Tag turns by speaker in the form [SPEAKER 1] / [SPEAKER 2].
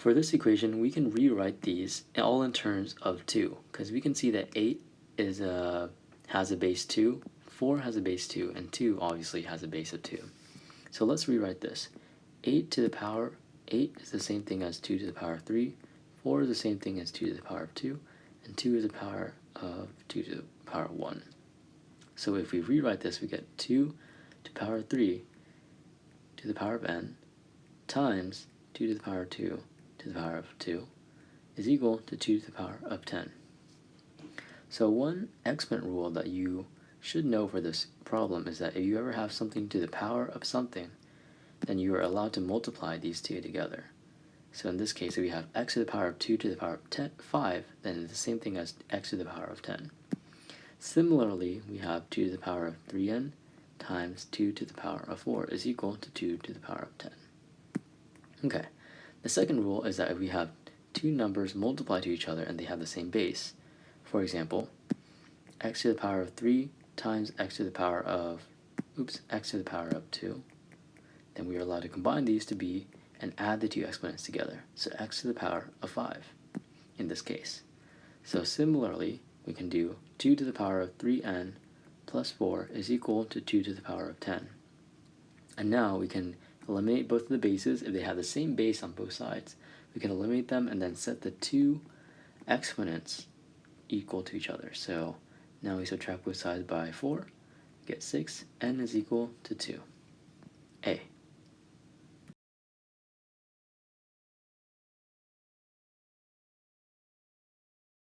[SPEAKER 1] For this equation, we can rewrite these all in terms of 2, because we can see that 8 has a base 2, 4 has a base 2, and 2 obviously has a base of 2. So let's rewrite this. 8 to the power 8 is the same thing as 2 to the power of 3, 4 is the same thing as 2 to the power of 2, and 2 is the power of 2 to the power of 1. So if we rewrite this, we get 2 to the power of 3 to the power of n times 2 to the power of 2 to the power of 2 is equal to 2 to the power of 10. So one exponent rule that you should know for this problem is that if you ever have something to the power of something, then you are allowed to multiply these two together. So in this case, if we have x to the power of 2 to the power of 5, then it's the same thing as x to the power of 10. Similarly, we have 2 to the power of 3n times 2 to the power of 4 is equal to 2 to the power of 10. Okay, the second rule is that if we have two numbers multiply to each other and they have the same base, for example, x to the power of 3 times x to the power of, x to the power of 2, then we are allowed to combine these to be and add the two exponents together. So x to the power of 5 in this case. So similarly, we can do 2 to the power of 3n plus 4 is equal to 2 to the power of 10. And now we can eliminate both of the bases. If they have the same base on both sides, we can eliminate them and then set the two exponents equal to each other. So now we subtract both sides by 4, we get 6, n is equal to 2. A.